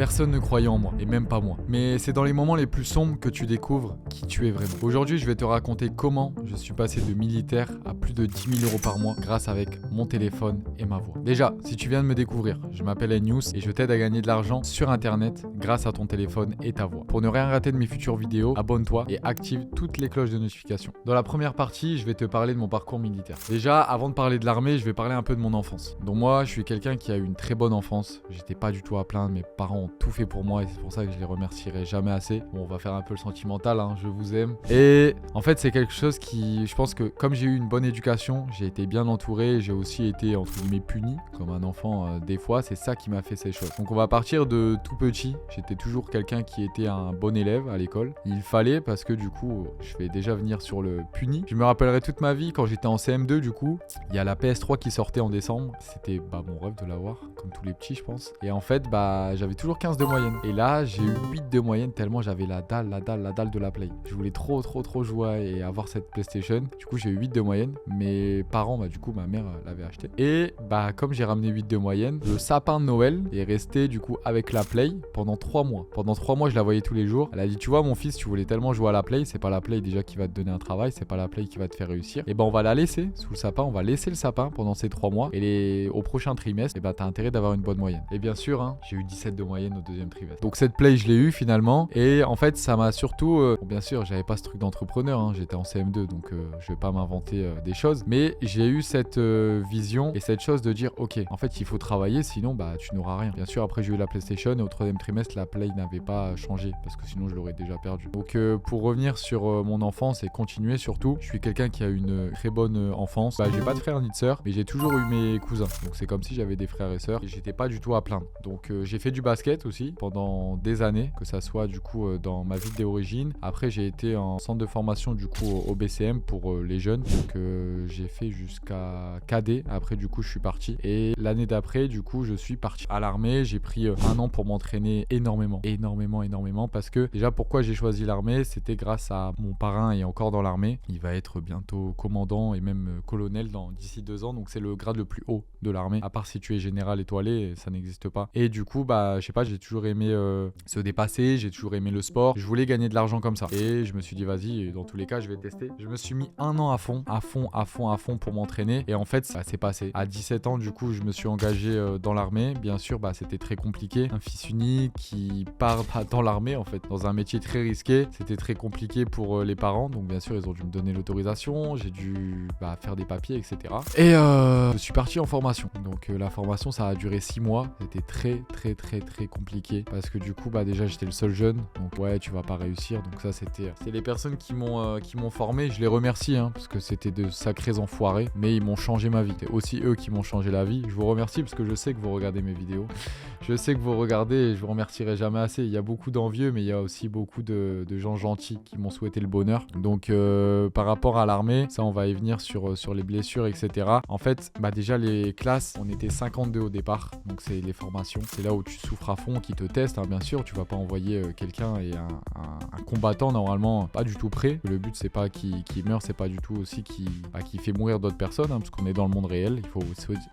Personne ne croyait en moi, et même pas moi. Mais c'est dans les moments les plus sombres que tu découvres qui tu es vraiment. Aujourd'hui, je vais te raconter comment je suis passé de militaire à plus de 10 000 € par mois grâce avec mon téléphone et ma voix. Déjà, si tu viens de me découvrir, je m'appelle News et je t'aide à gagner de l'argent sur internet grâce à ton téléphone et ta voix. Pour ne rien rater de mes futures vidéos, abonne-toi et active toutes les cloches de notification. Dans la première partie, je vais te parler de mon parcours militaire. Déjà, avant de parler de l'armée, je vais parler un peu de mon enfance. Donc moi, je suis quelqu'un qui a eu une très bonne enfance. J'étais pas du tout à plaindre, mes parents ont tout fait pour moi et c'est pour ça que je les remercierai jamais assez. Bon, on va faire un peu le sentimental, hein, je vous aime. Et en fait, c'est quelque chose qui, je pense que comme j'ai eu une bonne éducation, j'ai été bien entouré, j'ai aussi été entre guillemets puni comme un enfant des fois, c'est ça qui m'a fait ces choses. Donc on va partir de tout petit, j'étais toujours quelqu'un qui était un bon élève à l'école. Il fallait parce que du coup, je vais déjà venir sur le puni. Je me rappellerai toute ma vie quand j'étais en CM2 du coup, il y a la PS3 qui sortait en décembre, c'était mon rêve de l'avoir comme tous les petits je pense. Et en fait, j'avais toujours 15 de moyenne. Et là, j'ai eu 8 de moyenne tellement j'avais la dalle de la Play. Je voulais trop jouer et avoir cette PlayStation. Du coup, j'ai eu 8 de moyenne. Mes parents, du coup, ma mère l'avait acheté. Et comme j'ai ramené 8 de moyenne, le sapin de Noël est resté du coup avec la Play pendant 3 mois. Pendant 3 mois, je la voyais tous les jours. Elle a dit, tu vois, mon fils, tu voulais tellement jouer à la Play, c'est pas la Play déjà qui va te donner un travail, c'est pas la Play qui va te faire réussir. Et on va la laisser sous le sapin, on va laisser le sapin pendant ces 3 mois. Et au prochain trimestre, t'as intérêt d'avoir une bonne moyenne. Et bien sûr, j'ai eu 17 de moyenne au deuxième trimestre. Donc cette Play, je l'ai eu finalement. Et en fait, ça m'a surtout... bien sûr, j'avais pas ce truc d'entrepreneur, j'étais en CM2, donc je vais pas m'inventer des choses. Mais j'ai eu cette vision et cette chose de dire, ok, en fait, il faut travailler, sinon, tu n'auras rien. Bien sûr, après, j'ai eu la PlayStation et au troisième trimestre, la Play n'avait pas changé parce que sinon, je l'aurais déjà perdu. Donc pour revenir sur mon enfance et continuer surtout, je suis quelqu'un qui a une très bonne enfance. J'ai pas de frère ni de sœur, mais j'ai toujours eu mes cousins. Donc c'est comme si j'avais des frères et sœurs et j'étais pas du tout à plaindre. Donc j'ai fait du basket aussi pendant des années, que ça soit du coup dans ma ville d'origine. Après j'ai été en centre de formation du coup au BCM pour les jeunes. Donc j'ai fait jusqu'à cadet. Après du coup je suis parti. Et l'année d'après du coup je suis parti à l'armée. J'ai pris un an pour m'entraîner énormément parce que déjà pourquoi j'ai choisi l'armée, c'était grâce à mon parrain et encore dans l'armée. Il va être bientôt commandant et même colonel d'ici 2 ans. Donc c'est le grade le plus haut de l'armée. À part si tu es général étoilé, ça n'existe pas. Et du coup, je sais pas, j'ai toujours aimé se dépasser, j'ai toujours aimé le sport. Je voulais gagner de l'argent comme ça. Et je me suis dit, vas-y, dans tous les cas, je vais tester. Je me suis mis un an à fond pour m'entraîner. Et en fait, ça s'est passé. À 17 ans, du coup, je me suis engagé dans l'armée. Bien sûr, c'était très compliqué. Un fils unique qui part dans l'armée, en fait, dans un métier très risqué. C'était très compliqué pour les parents. Donc, bien sûr, ils ont dû me donner l'autorisation. J'ai dû faire des papiers, etc. Et je suis parti en formation. Donc, la formation, ça a duré 6 mois. C'était très compliqué parce que du coup déjà j'étais le seul jeune, donc ouais tu vas pas réussir. Donc ça c'est les personnes qui m'ont formé, je les remercie parce que c'était de sacrés enfoirés, mais ils m'ont changé ma vie. C'est aussi eux qui m'ont changé la vie. Je vous remercie parce que je sais que vous regardez mes vidéos, je sais que vous regardez et je vous remercierai jamais assez. Il y a beaucoup d'envieux, mais il y a aussi beaucoup de gens gentils qui m'ont souhaité le bonheur. Donc par rapport à l'armée, ça on va y venir sur les blessures, etc. En fait déjà les classes, on était 52 au départ, donc c'est les formations, c'est là où tu souffres à fond, qui te testent, bien sûr, tu vas pas envoyer quelqu'un et un combattant normalement pas du tout prêt. Le but c'est pas qu'il meure, c'est pas du tout aussi qui fait mourir d'autres personnes, parce qu'on est dans le monde réel, il faut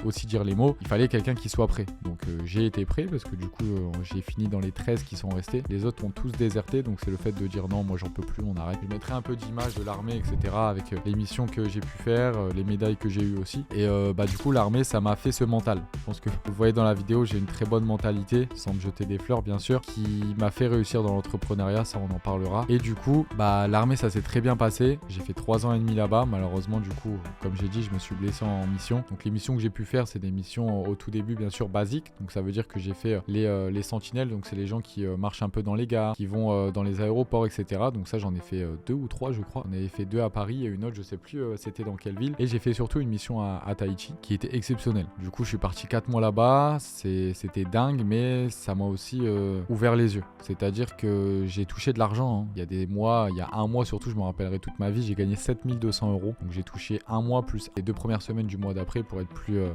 aussi dire les mots. Il fallait quelqu'un qui soit prêt, donc j'ai été prêt parce que du coup j'ai fini dans les 13 qui sont restés, les autres ont tous déserté, donc c'est le fait de dire non, moi j'en peux plus, on arrête. Je mettrai un peu d'image de l'armée, etc. avec les missions que j'ai pu faire, les médailles que j'ai eues aussi, et du coup l'armée ça m'a fait ce mental. Je pense que vous voyez dans la vidéo, j'ai une très bonne mentalité, sans me jeter des fleurs bien sûr, qui m'a fait réussir dans l'entrepreneuriat, ça on en parlera. Et du coup l'armée ça s'est très bien passé, j'ai fait 3 ans et demi là-bas. Malheureusement du coup comme j'ai dit, je me suis blessé en mission. Donc les missions que j'ai pu faire, c'est des missions au tout début bien sûr basiques, donc ça veut dire que j'ai fait les sentinelles, donc c'est les gens qui marchent un peu dans les gares, qui vont dans les aéroports, etc. Donc ça j'en ai fait 2 ou 3 je crois, on avait fait 2 à Paris et une autre je sais plus c'était dans quelle ville. Et j'ai fait surtout une mission à Tahiti qui était exceptionnelle. Du coup je suis parti 4 mois là-bas, c'était dingue, mais ça m'a aussi ouvert les yeux. C'est-à-dire que j'ai touché de l'argent. Il y a des mois, il y a un mois surtout, je me rappellerai toute ma vie, j'ai gagné 7 200 €. Donc j'ai touché un mois plus les 2 premières semaines du mois d'après pour être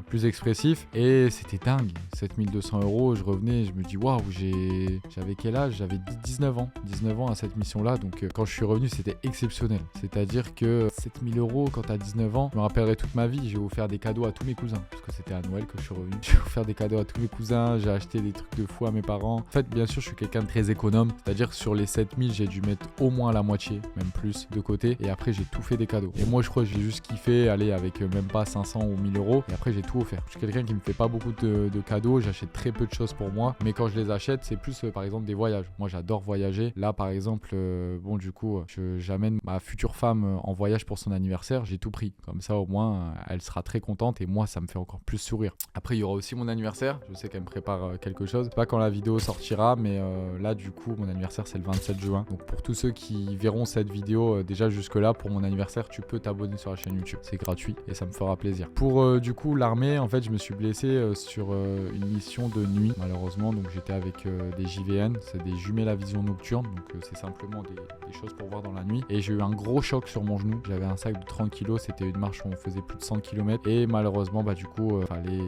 plus expressif. Et c'était dingue. 7 200 €, je revenais, je me dis waouh, j'avais quel âge? J'avais 19 ans. 19 ans à cette mission-là. Donc quand je suis revenu, c'était exceptionnel. C'est-à-dire que 7 000 € quand t'as 19 ans, je me rappellerai toute ma vie, j'ai offert des cadeaux à tous mes cousins. Parce que c'était à Noël que je suis revenu. J'ai offert des cadeaux à tous mes cousins, j'ai acheté des trucs de fou à mes parents. En fait, bien sûr, je suis quelqu'un de très économe, c'est-à-dire que sur les 7000, j'ai dû mettre au moins la moitié, même plus, de côté. Et après, j'ai tout fait des cadeaux. Et moi, je crois que j'ai juste kiffé aller avec même pas 500 ou 1000 euros. Et après, j'ai tout offert. Je suis quelqu'un qui me fait pas beaucoup de cadeaux, j'achète très peu de choses pour moi. Mais quand je les achète, c'est plus par exemple des voyages. Moi, j'adore voyager. Là, par exemple, bon, du coup, j'amène ma future femme en voyage pour son anniversaire. J'ai tout pris. Comme ça, au moins, elle sera très contente et moi, ça me fait encore plus sourire. Après, il y aura aussi mon anniversaire. Je sais qu'elle me prépare quelque chose. Pas quand la vidéo sortira, mais là, du coup, mon anniversaire, c'est le 27 juin. Donc, pour tous ceux qui verront cette vidéo déjà jusque-là, pour mon anniversaire, tu peux t'abonner sur la chaîne YouTube. C'est gratuit et ça me fera plaisir. Pour du coup, l'armée, en fait, je me suis blessé sur une mission de nuit, malheureusement. Donc, j'étais avec des JVN, c'est des jumelles à vision nocturne. Donc, c'est simplement des choses pour voir dans la nuit. Et j'ai eu un gros choc sur mon genou. J'avais un sac de 30 kg. C'était une marche où on faisait plus de 100 km. Et malheureusement, du coup, fallait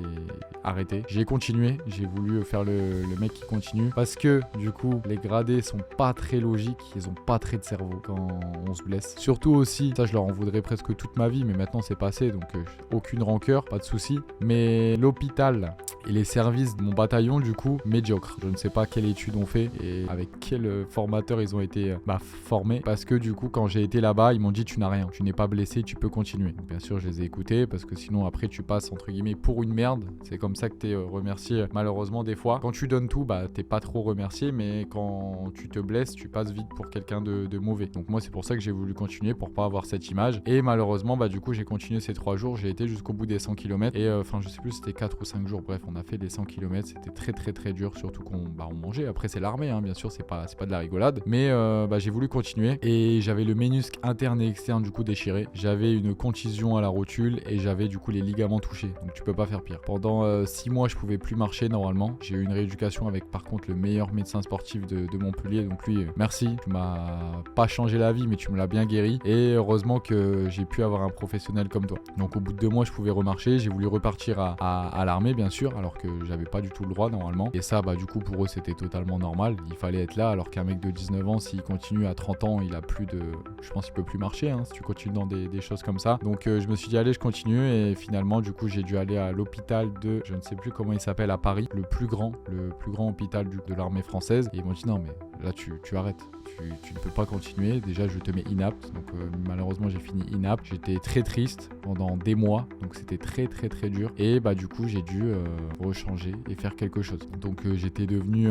arrêter. J'ai continué. J'ai voulu faire le mec qui continue. Parce que, du coup, les gradés sont pas très logiques. Ils ont pas très de cerveau quand on se blesse. Surtout aussi, ça, je leur en voudrais presque toute ma vie. Mais maintenant, c'est passé. Donc, aucune rancœur, pas de souci. Mais l'hôpital et les services de mon bataillon, du coup, médiocres. Je ne sais pas quelle étude on fait et avec quel formateur ils ont été formés. Parce que du coup, quand j'ai été là-bas, ils m'ont dit tu n'as rien, tu n'es pas blessé, tu peux continuer. Donc, bien sûr, je les ai écoutés parce que sinon après tu passes entre guillemets pour une merde. C'est comme ça que tu es remercié malheureusement des fois. Quand tu donnes tout, t'es pas trop remercié, mais quand tu te blesses, tu passes vite pour quelqu'un de mauvais. Donc moi, c'est pour ça que j'ai voulu continuer pour pas avoir cette image. Et malheureusement, du coup, j'ai continué ces 3 jours. J'ai été jusqu'au bout des 100 km. Et je sais plus, c'était 4 ou 5 jours. Bref, on a fait les 100 km. C'était très très très dur, surtout qu'on on mangeait. Après, c'est l'armée, bien sûr, c'est pas de la rigolade. Mais j'ai voulu continuer. Et j'avais le ménisque interne et externe du coup déchiré. J'avais une contusion à la rotule et j'avais du coup les ligaments touchés. Donc tu peux pas faire pire. Pendant 6 mois, je pouvais plus marcher normalement. J'ai eu une rééducation avec par contre le meilleur médecin sportif de Montpellier. Donc lui, merci. Tu m'as pas changé la vie, mais tu me l'as bien guéri. Et heureusement que j'ai pu avoir un professionnel comme toi. Donc au bout de 2 mois, je pouvais remarcher. J'ai voulu repartir à l'armée, bien sûr, alors que j'avais pas du tout le droit normalement. Et ça, du coup, pour eux, c'était totalement normal. Il fallait être là, alors qu'un mec de 19 ans, s'il continue à 30 ans, il a plus de... Je pense qu'il peut plus marcher, si tu continues dans des choses comme ça. Donc je me suis dit, allez, je continue. Et finalement, du coup, j'ai dû aller à l'hôpital de... Je ne sais plus comment il s'appelle à Paris. Le plus grand hôpital de l'armée française. Et ils m'ont dit, non, mais là, tu arrêtes. Tu ne peux pas continuer. Déjà, je te mets inapte. Donc, malheureusement, j'ai fini inapte. J'étais très triste pendant des mois. Donc, c'était très, très, très dur. Et du coup, j'ai dû rechanger et faire quelque chose. Donc, j'étais devenu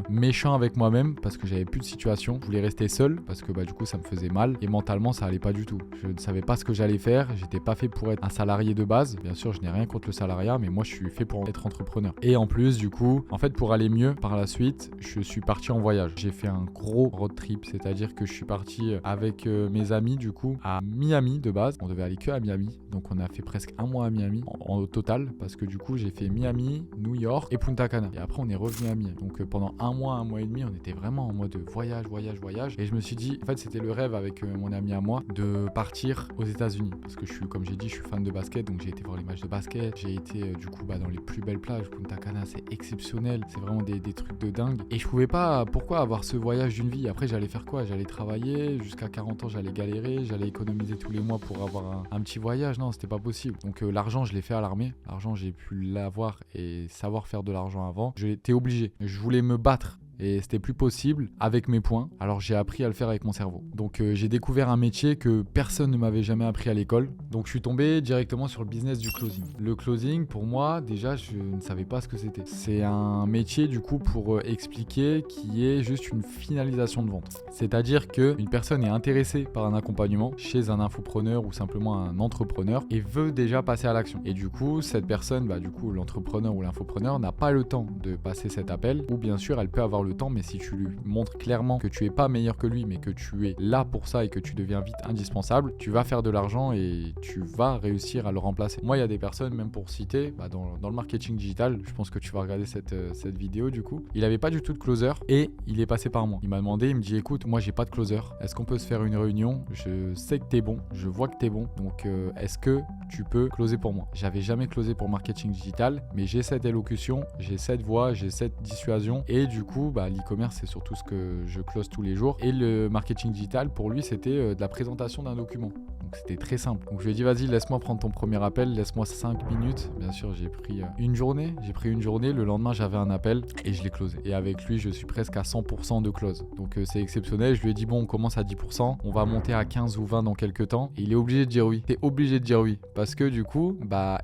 méchant avec moi-même parce que j'avais plus de situation. Je voulais rester seul parce que, du coup, ça me faisait mal. Et mentalement, ça allait pas du tout. Je ne savais pas ce que j'allais faire. J'étais pas fait pour être un salarié de base. Bien sûr, je n'ai rien contre le salariat, mais moi, je suis fait pour être entrepreneur. Et en plus, du coup, en fait, pour aller mieux par la suite, je suis parti en voyage. J'ai fait un gros road trip, c'est-à-dire que je suis parti avec mes amis du coup à Miami de base. On devait aller que à Miami, donc on a fait presque un mois à Miami en total parce que du coup j'ai fait Miami, New York et Punta Cana. Et après on est revenu à Miami. Donc pendant un mois et demi, on était vraiment en mode voyage. Et je me suis dit, en fait c'était le rêve avec mon ami à moi de partir aux États-Unis parce que comme j'ai dit, je suis fan de basket, donc j'ai été voir les matchs de basket. J'ai été du coup dans les plus belles plages. Punta Cana, c'est exceptionnel, c'est vraiment des trucs de dingue. Et je pouvais pas, pourquoi avoir ce voyage d'une vie? Après j'allais faire quoi? J'allais travailler, jusqu'à 40 ans j'allais galérer, j'allais économiser tous les mois pour avoir un petit voyage. Non, c'était pas possible. Donc l'argent je l'ai fait à l'armée. L'argent j'ai pu l'avoir et savoir faire de l'argent avant. J'étais obligé. Je voulais me battre. Et c'était plus possible avec mes poings, alors j'ai appris à le faire avec mon cerveau. Donc j'ai découvert un métier que personne ne m'avait jamais appris à l'école. Donc je suis tombé directement sur le business du closing. Le closing, pour moi, déjà, je ne savais pas ce que c'était. C'est un métier, du coup, pour expliquer, qui est juste une finalisation de vente. C'est-à-dire qu'une personne est intéressée par un accompagnement chez un infopreneur ou simplement un entrepreneur et veut déjà passer à l'action. Et du coup, cette personne, du coup, l'entrepreneur ou l'infopreneur n'a pas le temps de passer cet appel, ou bien sûr, elle peut avoir le temps, mais si tu lui montres clairement que tu es pas meilleur que lui, mais que tu es là pour ça et que tu deviens vite indispensable, tu vas faire de l'argent et tu vas réussir à le remplacer. Moi, il y a des personnes, même pour citer, dans le marketing digital, je pense que tu vas regarder cette vidéo du coup, il avait pas du tout de closer et il est passé par moi. Il m'a demandé, il me dit, écoute, moi j'ai pas de closer, est-ce qu'on peut se faire une réunion? Je sais que t'es bon, je vois que t'es bon, donc est-ce que tu peux closer pour moi? J'avais jamais closé pour marketing digital, mais j'ai cette élocution, j'ai cette voix, j'ai cette dissuasion et du coup, l'e-commerce, c'est surtout ce que je close tous les jours. Et le marketing digital, pour lui, c'était de la présentation d'un document. Donc c'était très simple. Donc je lui ai dit, vas-y, laisse-moi prendre ton premier appel, laisse-moi 5 minutes. Bien sûr, j'ai pris une journée. Le lendemain, j'avais un appel et je l'ai closé. Et avec lui, je suis presque à 100% de close. Donc c'est exceptionnel. Je lui ai dit, bon, on commence à 10%, on va monter à 15 ou 20 dans quelques temps. Et il est obligé de dire oui. T'es obligé de dire oui. Parce que du coup,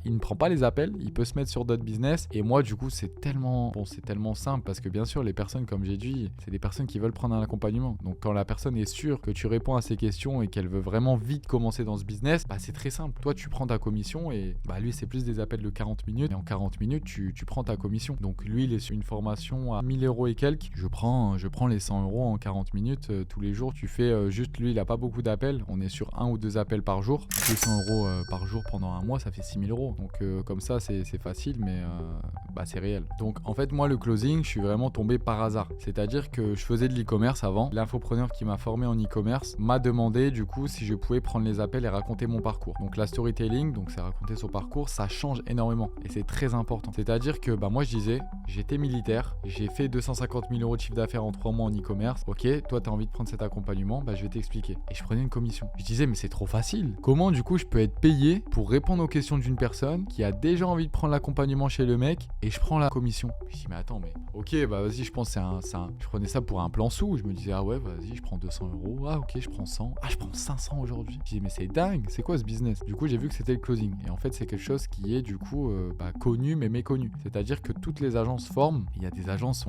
il ne prend pas les appels, il peut se mettre sur d'autres business. Et moi, du coup, c'est tellement simple parce que bien sûr, les personnes, comme j'ai dit, c'est des personnes qui veulent prendre un accompagnement. Donc quand la personne est sûre que tu réponds à ses questions et qu'elle veut vraiment vite commencer dans ce business, c'est très simple. Toi, tu prends ta commission et lui, c'est plus des appels de 40 minutes. Et en 40 minutes, tu prends ta commission. Donc lui, il est sur une formation à 1000 € et quelques. Je prends les 100 € en 40 minutes tous les jours. Tu fais juste, lui, il a pas beaucoup d'appels. On est sur 1 ou 2 appels par jour. 200 € par jour pendant un mois, ça fait 6000 €. Donc comme ça, c'est facile, mais c'est réel. Donc en fait, moi, le closing, je suis vraiment tombé par hasard. C'est-à-dire que je faisais de l'e-commerce avant. L'infopreneur qui m'a formé en e-commerce m'a demandé du coup si je pouvais prendre les appels et raconter mon parcours. Donc la storytelling, donc c'est raconter son parcours, ça change énormément et c'est très important. C'est-à-dire que moi je disais, j'étais militaire, j'ai fait 250 000 € de chiffre d'affaires en 3 mois en e-commerce. Ok, toi tu as envie de prendre cet accompagnement, je vais t'expliquer. Et je prenais une commission. Je disais mais c'est trop facile. Comment du coup je peux être payé pour répondre aux questions d'une personne qui a déjà envie de prendre l'accompagnement chez le mec et je prends la commission. Je dis mais attends mais ok vas-y, je pense je prenais ça pour un plan sous. Je me disais ah ouais vas-y, je prends 200 €. Ah ok, je prends 100. Ah je prends 500 aujourd'hui. Je dis mais c'est dingue, c'est quoi ce business? Du coup j'ai vu que c'était le closing et en fait c'est quelque chose qui est du coup connu mais méconnu. C'est-à-dire que toutes les agences forment. Il y a des agences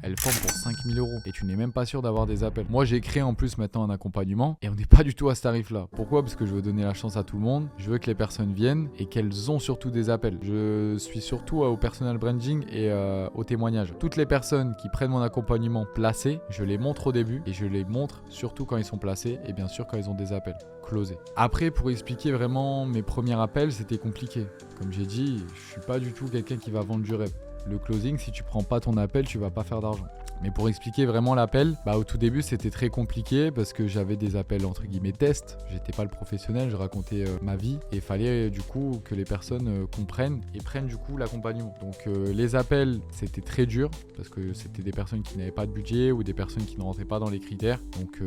elles forment pour 5000 € et tu n'es même pas sûr d'avoir des appels. Moi j'ai créé en plus maintenant un accompagnement et on n'est pas du tout à ce tarif là. Pourquoi? Parce que je veux donner la chance à tout le monde. Je veux que les personnes viennent et qu'elles ont surtout des appels. Je suis surtout au personal branding et au témoignage. Toutes les personnes qui prennent mon accompagnement placé, je les montre au début et je les montre surtout quand ils sont placés et bien sûr quand ils ont des appels closés. Après, pour expliquer vraiment mes premiers appels, c'était compliqué. Comme j'ai dit, je suis pas du tout quelqu'un qui va vendre du rêve. Le closing, si tu prends pas ton appel, tu vas pas faire d'argent. Mais pour expliquer vraiment l'appel, au tout début, c'était très compliqué parce que j'avais des appels entre guillemets tests. J'étais pas le professionnel, je racontais ma vie et il fallait du coup que les personnes comprennent et prennent du coup l'accompagnement. Donc les appels, c'était très dur parce que c'était des personnes qui n'avaient pas de budget ou des personnes qui ne rentraient pas dans les critères. Donc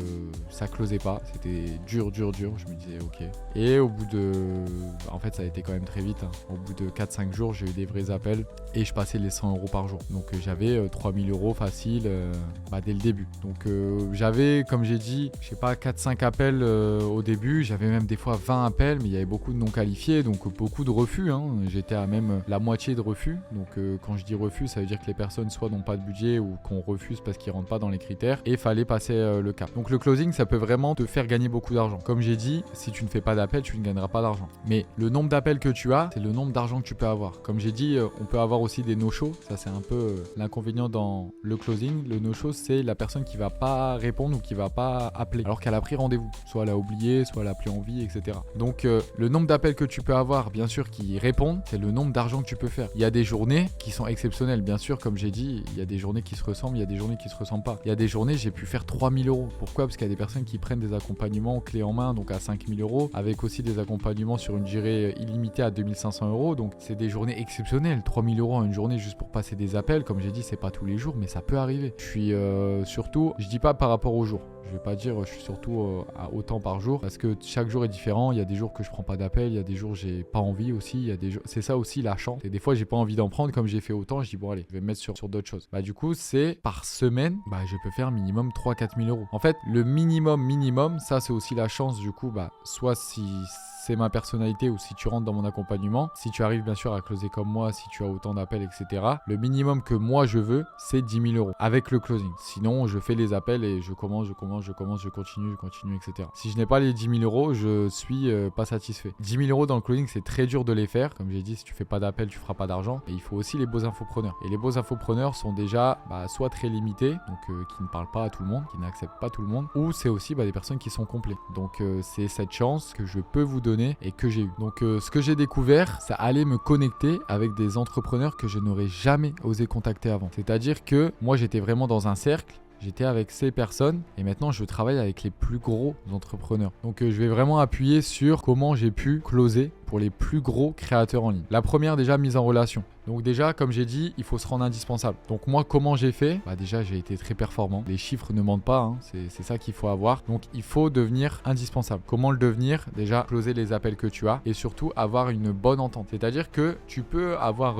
ça closait pas, c'était dur. Je me disais ok. Et au bout de... En fait, ça a été quand même très vite. Au bout de 4-5 jours, j'ai eu des vrais appels et je passais les 100 € par jour. Donc j'avais 3000 € facile dès le début. Donc j'avais, comme j'ai dit, 4-5 appels au début. J'avais même des fois 20 appels, mais il y avait beaucoup de non qualifiés, donc beaucoup de refus. J'étais à même la moitié de refus. Donc quand je dis refus, ça veut dire que les personnes soit n'ont pas de budget ou qu'on refuse parce qu'ils rentrent pas dans les critères et fallait passer le cap. Donc le closing, ça peut vraiment te faire gagner beaucoup d'argent. Comme j'ai dit, si tu ne fais pas d'appels, tu ne gagneras pas d'argent. Mais le nombre d'appels que tu as, c'est le nombre d'argent que tu peux avoir. Comme j'ai dit, on peut avoir aussi des no-shows. Ça, c'est un peu l'inconvénient dans le closing. Le no-show, c'est la personne qui va pas répondre ou qui va pas appeler alors qu'elle a pris rendez-vous. Soit elle a oublié, soit elle a appelé en vie, etc. Donc le nombre d'appels que tu peux avoir, bien sûr, qui répondent, c'est le nombre d'argent que tu peux faire. Il y a des journées qui sont exceptionnelles, bien sûr, comme j'ai dit, il y a des journées qui se ressemblent, il y a des journées qui se ressemblent pas. Il y a des journées, j'ai pu faire 3000 €. Pourquoi? Parce qu'il y a des personnes qui prennent des accompagnements clés en main, donc à 5000 €, avec aussi des accompagnements sur une durée illimitée à 2500 €. Donc c'est des journées exceptionnelles. 3000 € en une journée juste pour passer des appels, comme j'ai dit, c'est pas tous les jours, mais ça peut arriver. Je suis surtout, je dis pas par rapport au jour. Je vais pas dire je suis surtout à autant par jour parce que chaque jour est différent. Il y a des jours que je prends pas d'appel, il y a des jours j'ai pas envie aussi. Il y a des jours... C'est ça aussi la chance. Et des fois j'ai pas envie d'en prendre, comme j'ai fait autant. Je dis bon allez, je vais me mettre sur d'autres choses. Du coup c'est par semaine, je peux faire minimum 3-4 000 €. En fait le minimum, ça c'est aussi la chance du coup. Soit si c'est ma personnalité ou si tu rentres dans mon accompagnement, si tu arrives bien sûr à closer comme moi, si tu as autant d'appels, etc. Le minimum que moi je veux, c'est 10 000 € avec le closing. Sinon, je fais les appels et je continue, etc. Si je n'ai pas les 10 000 €, je suis pas satisfait. 10 000 € dans le closing, c'est très dur de les faire. Comme j'ai dit, si tu fais pas d'appels, tu feras pas d'argent. Et il faut aussi les beaux infopreneurs. Et les beaux infopreneurs sont déjà soit très limités, donc qui ne parlent pas à tout le monde, qui n'acceptent pas tout le monde, ou c'est aussi des personnes qui sont complets. Donc c'est cette chance que je peux vous donner et que j'ai eu. Donc ce que j'ai découvert, ça allait me connecter avec des entrepreneurs que je n'aurais jamais osé contacter avant. C'est-à-dire que moi j'étais vraiment dans un cercle. J'étais avec ces personnes et maintenant je travaille avec les plus gros entrepreneurs. Donc je vais vraiment appuyer sur comment j'ai pu closer pour les plus gros créateurs en ligne. La première déjà, mise en relation. Donc déjà, comme j'ai dit, il faut se rendre indispensable. Donc moi, comment j'ai fait? Déjà, j'ai été très performant. Les chiffres ne mentent pas, hein. C'est ça qu'il faut avoir. Donc il faut devenir indispensable. Comment le devenir? Déjà, closer les appels que tu as et surtout avoir une bonne entente. C'est-à-dire que tu peux avoir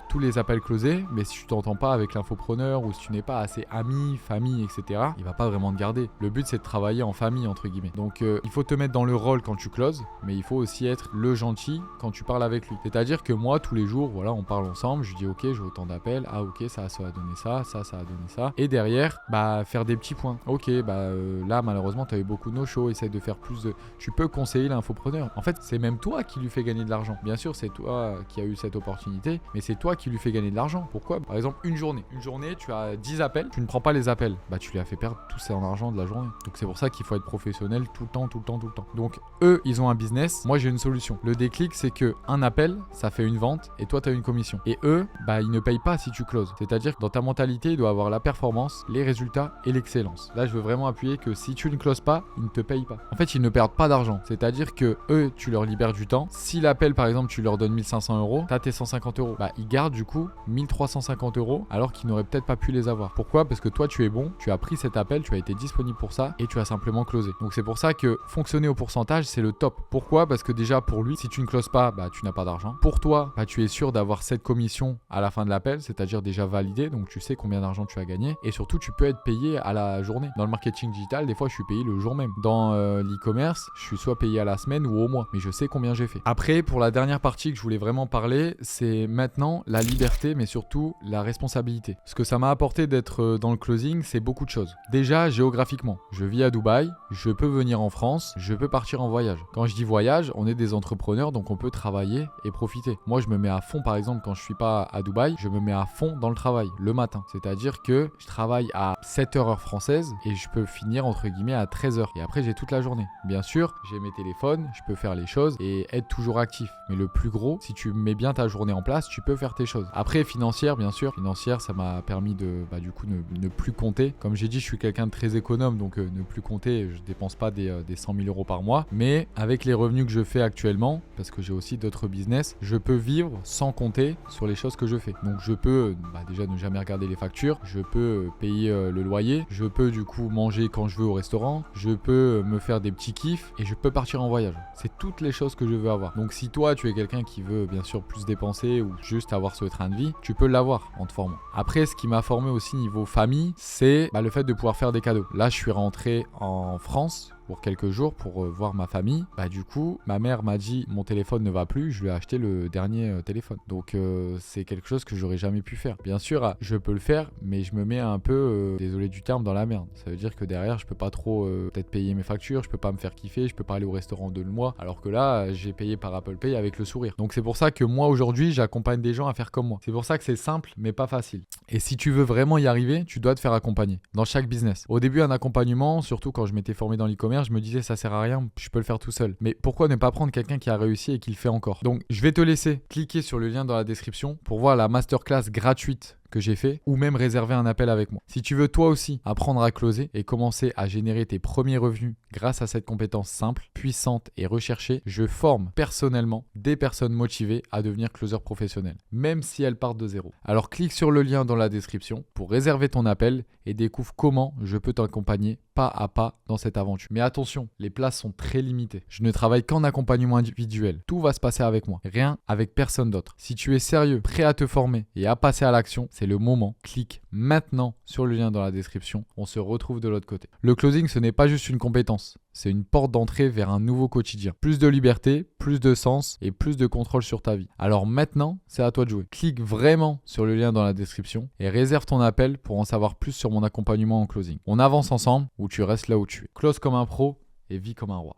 tous les appels closés, mais si tu t'entends pas avec l'infopreneur ou si tu n'es pas assez ami, famille, etc., il va pas vraiment te garder. Le but, c'est de travailler en famille, entre guillemets. Donc il faut te mettre dans le rôle quand tu closes, mais il faut aussi être le gentil quand tu parles avec lui. C'est-à-dire que moi, tous les jours, voilà, on parle ensemble, je lui dis ok, j'ai autant d'appels, ah ok, ça a donné ça, ça a donné ça. Et derrière, faire des petits points. Ok, là, malheureusement, tu as eu beaucoup de no-show, essaie de faire plus de... Tu peux conseiller l'infopreneur. En fait, c'est même toi qui lui fais gagner de l'argent. Bien sûr, c'est toi qui as eu cette opportunité, mais c'est toi qui lui fais gagner de l'argent. Pourquoi? Par exemple, une journée, tu as 10 appels, tu ne prends pas les appels. Tu lui as fait perdre tout son argent de la journée. Donc c'est pour ça qu'il faut être professionnel tout le temps. Donc eux, ils ont un business. Moi, j'ai une solution. Le déclic, c'est que un appel, ça fait une vente et toi, tu as une commission. Et eux, ils ne payent pas si tu closes. C'est-à-dire que dans ta mentalité, il doit avoir la performance, les résultats et l'excellence. Là, je veux vraiment appuyer que si tu ne closes pas, ils ne te payent pas. En fait, ils ne perdent pas d'argent. C'est-à-dire que eux, tu leur libères du temps. Si l'appel, par exemple, tu leur donnes 1500 €, tu as tes 150 €. Ils gardent du coup 1350 € alors qu'ils n'auraient peut-être pas pu les avoir. Pourquoi? Parce que toi, tu es bon, tu as pris cet appel, tu as été disponible pour ça et tu as simplement closé. Donc c'est pour ça que fonctionner au pourcentage, c'est le top. Pourquoi? Parce que déjà pour lui, si tu ne closes pas, tu n'as pas d'argent. Pour toi, tu es sûr d'avoir cette commission à la fin de l'appel, c'est-à-dire déjà validée, donc tu sais combien d'argent tu as gagné et surtout tu peux être payé à la journée. Dans le marketing digital, des fois je suis payé le jour même. Dans l'e-commerce, je suis soit payé à la semaine ou au mois, mais je sais combien j'ai fait. Après, pour la dernière partie que je voulais vraiment parler, c'est maintenant la liberté, mais surtout la responsabilité. Ce que ça m'a apporté d'être dans le closing, c'est beaucoup de choses. Déjà, géographiquement, je vis à Dubaï, je peux venir en France, je peux partir en voyage. Quand je dis voyage, on est des entrepreneurs, donc on peut travailler et profiter. Moi, je me mets à fond, par exemple, quand je suis pas à Dubaï, je me mets à fond dans le travail, le matin. C'est-à-dire que je travaille à 7h heure française et je peux finir, entre guillemets, à 13h. Et après, j'ai toute la journée. Bien sûr, j'ai mes téléphones, je peux faire les choses et être toujours actif. Mais le plus gros, si tu mets bien ta journée en place, tu peux faire tes choses. Après, financière, bien sûr. Financière, ça m'a permis de, du coup, ne plus compter. Comme j'ai dit, je suis quelqu'un de très économe, donc ne plus compter, je dépense pas des 100 000 € par mois. Mais avec les revenus que je fais actuellement, parce que j'ai aussi d'autres business, je peux vivre sans compter sur les choses que je fais. Donc je peux déjà ne jamais regarder les factures, je peux payer le loyer, je peux du coup manger quand je veux au restaurant, je peux me faire des petits kiffs et je peux partir en voyage. C'est toutes les choses que je veux avoir. Donc si toi tu es quelqu'un qui veut bien sûr plus dépenser ou juste avoir ce train de vie, tu peux l'avoir en te formant. Après, ce qui m'a formé aussi niveau famille, c'est le fait de pouvoir faire des cadeaux. Là, je suis rentré en France pour quelques jours pour voir ma famille. Du coup, ma mère m'a dit mon téléphone ne va plus, je lui ai acheté le dernier téléphone. Donc c'est quelque chose que j'aurais jamais pu faire. Bien sûr, je peux le faire, mais je me mets un peu, désolé du terme, dans la merde. Ça veut dire que derrière, je peux pas trop peut-être payer mes factures, je peux pas me faire kiffer, je peux pas aller au restaurant de le mois, alors que là, j'ai payé par Apple Pay avec le sourire. Donc c'est pour ça que moi aujourd'hui, j'accompagne des gens à faire comme moi. C'est pour ça que c'est simple, mais pas facile. Et si tu veux vraiment y arriver, tu dois te faire accompagner dans chaque business. Au début, un accompagnement, surtout quand je m'étais formé dans l'e-commerce, je me disais ça sert à rien, je peux le faire tout seul. Mais pourquoi ne pas prendre quelqu'un qui a réussi et qui le fait encore? Donc je vais te laisser cliquer sur le lien dans la description pour voir la masterclass gratuite que j'ai fait ou même réserver un appel avec moi. Si tu veux toi aussi apprendre à closer et commencer à générer tes premiers revenus grâce à cette compétence simple, puissante et recherchée, je forme personnellement des personnes motivées à devenir closer professionnel, même si elles partent de zéro. Alors clique sur le lien dans la description pour réserver ton appel et découvre comment je peux t'accompagner pas à pas dans cette aventure. Mais attention, les places sont très limitées. Je ne travaille qu'en accompagnement individuel. Tout va se passer avec moi, rien avec personne d'autre. Si tu es sérieux, prêt à te former et à passer à l'action, c'est le moment. Clique maintenant sur le lien dans la description. On se retrouve de l'autre côté. Le closing, ce n'est pas juste une compétence. C'est une porte d'entrée vers un nouveau quotidien. Plus de liberté, plus de sens et plus de contrôle sur ta vie. Alors maintenant, c'est à toi de jouer. Clique vraiment sur le lien dans la description et réserve ton appel pour en savoir plus sur mon accompagnement en closing. On avance ensemble ou tu restes là où tu es. Close comme un pro et vis comme un roi.